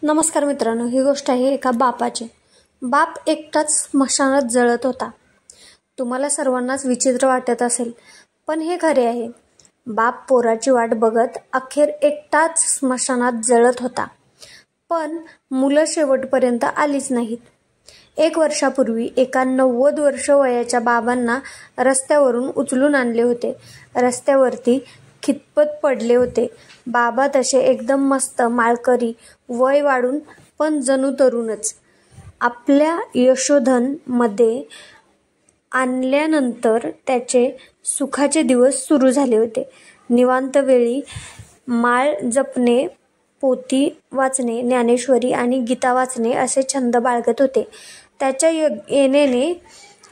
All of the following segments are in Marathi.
नमस्कार मित्रांनो, ही गोष्ट आहे एका बापाची. बाप एकटाच स्मशानात जळत होता. तुम्हाला सर्वांनाच विचित्र वाटत असेल, पण हे खरे आहे. बाप पोराची वाट बघत अखेर एकटाच स्मशानात जळत होता. पण मुलं शेवटपर्यंत आलीच नाहीत. 1 वर्षापूर्वी एका 90 वर्ष वयाच्या बाबांना रस्त्यावरून उचलून आणले होते. रस्त्यावरती खितपत पडले होते. बाबा तसे एकदम मस्त माळकरी, वय वाढून पण जणू तरुणच. आपल्या यशोधन मध्ये आणल्यानंतर त्याचे सुखाचे दिवस सुरू झाले होते. निवांत वेळी माळ जपणे, पोथी वाचणे, ज्ञानेश्वरी आणि गीता वाचणे असे छंद बाळगत होते. त्याच्या येण्याने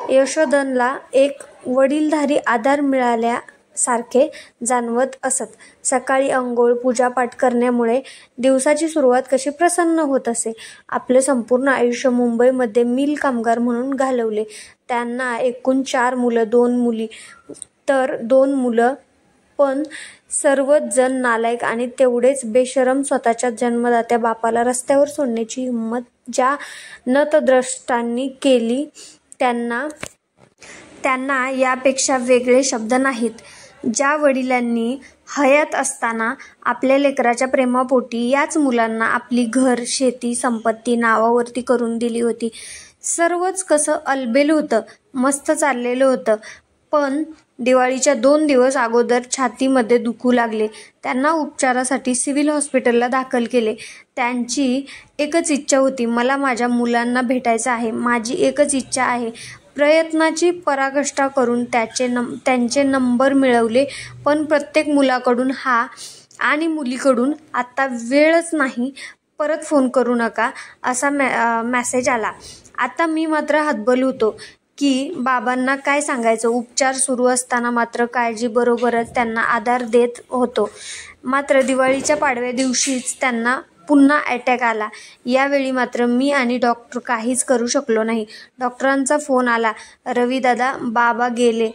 यशोधनला एक वडीलधारी आधार मिळाल्यासारखे जाणवत असत. सकाळी अंघोळ, पूजापाठ करण्यामुळे दिवसाची सुरुवात कशी प्रसन्न होत असे. आपले संपूर्ण आयुष्य मुंबईमध्ये मिल कामगार म्हणून घालवले. त्यांना एकूण 4 मुलं, 2 मुली तर 2 मुलं, पण सर्वच जण नालायक आणि तेवढेच बेशरम. स्वतःच्या जन्मदात्या बापाला रस्त्यावर सोडण्याची हिंमत ज्या नतद्रष्टांनी केली त्यांना यापेक्षा वेगळे शब्द नाहीत. ज्या वडिलांनी हयात असताना आपल्या लेकराच्या प्रेमापोटी याच मुलांना आपली घर, शेती, संपत्ती नावावरती करून दिली होती. सर्वच कसं अलबेल होतं, मस्त चाललेलं होतं. पण दिवाळीच्या 2 दिवस अगोदर छातीमध्ये दुखू लागले. त्यांना उपचारासाठी सिव्हिल हॉस्पिटलला दाखल केले. त्यांची एकच इच्छा होती, मला माझ्या मुलांना भेटायचं आहे. माझी एकच इच्छा आहे. प्रयत्नाची पराकाष्ठा करून त्यांचे नंबर मिळवले, पण प्रत्येक मुलाकडून आणि मुलीकडून आता वेळच नाही, परत फोन करू नका असा मेसेज आला. आता मी मात्र हतबल होतो की बाबांना काय सांगायचं. उपचार सुरू असताना मात्र काळजीबरोबरच त्यांना आधार देत होतो. मात्र दिवाळीच्या पाडव्या दिवशीच त्यांना पुन्हा अटॅक आला. यावेळी मात्र मी आणि डॉक्टर काहीच करू शकलो नाही. डॉक्टरांचा फोन आला, रविदादा, बाबा गेले.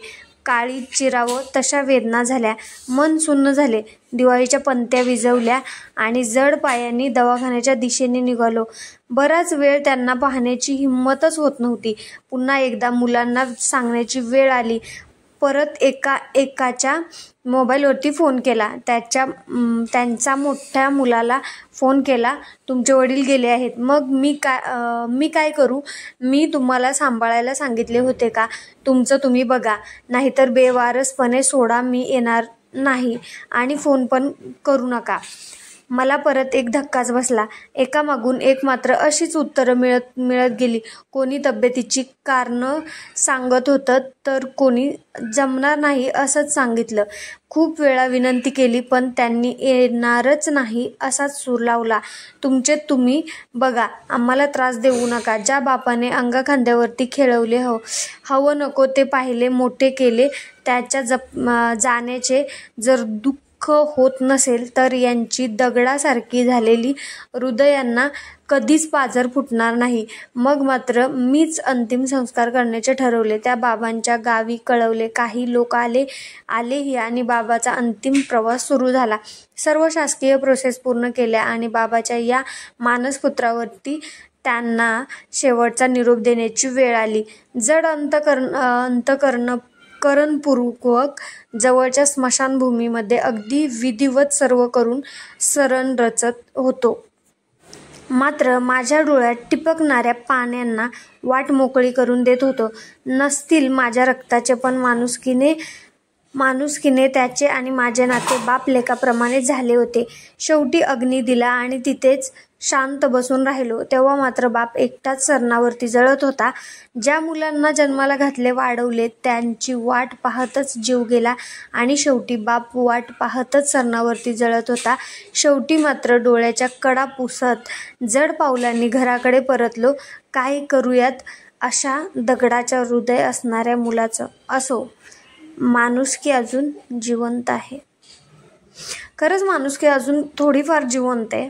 काळीज चिरावं तशा वेदना झाल्या. मन सुन्न झाले. दिवाळीच्या पंत्या विझवल्या आणि जड पायांनी दवाखान्याच्या दिशेने निघालो. बराच वेळ त्यांना पाहण्याची हिंमतच होत नव्हती. पुन्हा एकदा मुलांना सांगण्याची वेळ आली. परत एकाच्या मोबाईलवरती फोन केला. त्यांचा मोठ्या मुलाला फोन केला, तुमचे वडील गेले आहेत. मग मी काय करू? मी तुम्हाला सांभाळायला सांगितले होते का? तुमचं तुम्ही बघा, नाहीतर बेवारसपणे सोडा. मी येणार नाही आणि फोन पण करू नका. मला परत एक धक्काच बसला. एकामागून एक मात्र अशीच उत्तरं मिळत गेली. कोणी तब्येतीची कारणं सांगत होतं, तर कोणी जमणार नाही असंच सांगितलं. खूप वेळा विनंती केली, पण त्यांनी येणारच नाही असाच सूर लावला. तुमचे तुम्ही बघा, आम्हाला त्रास देऊ नका. ज्या बापाने अंगाखांद्यावरती खेळवले, हवं नको ते पाहिले, मोठे केले, त्याच्या जाण्याचे जर दुःख होत नसेल, तर यांची दगडासारखी झालेली हृदयांना कधीच पाझर फुटणार नाही. मग मात्र मीच अंतिम संस्कार करण्याचे ठरवले. त्या बाबांच्या गावी कळवले. काही लोक आलेही आणि बाबाचा अंतिम प्रवास सुरू झाला. सर्व शासकीय प्रोसेस पूर्ण केल्या आणि बाबाच्या या मानसपुत्रावरती त्यांना शेवटचा निरोप देण्याची वेळ आली. जड अंतःकरणपूर्वक जवळच्या स्मशानभूमीमध्ये अगदी विधिवत सर्व करून सरण रचत होतो. मात्र माझ्या डोळ्यात टिपकणाऱ्या पाण्यांना वाट मोकळी करून देत होतो. नसतील माझ्या रक्ताचे, पण माणुसकीने त्याचे आणि माझे नाते बाप लेकाप्रमाणे झाले होते. शेवटी अग्नी दिला आणि तिथेच शांत बसून राहिलो. तेव्हा मात्र बाप एकटाच सरणावरती जळत होता. ज्या मुलांना जन्माला घातले, वाढवले, त्यांची वाट पाहतच जीव गेला आणि शेवटी बाप वाट पाहतच सरणावरती जळत होता. शेवटी मात्र डोळ्याच्या कडा पुसत जड पावलांनी घराकडे परतलो. काय करूयात अशा दगडाच्या हृदय असणाऱ्या मुलाचं? असो, माणुसकी अजून जिवंत आहे. खरंच माणुसकी अजून थोडीफार जिवंत आहे.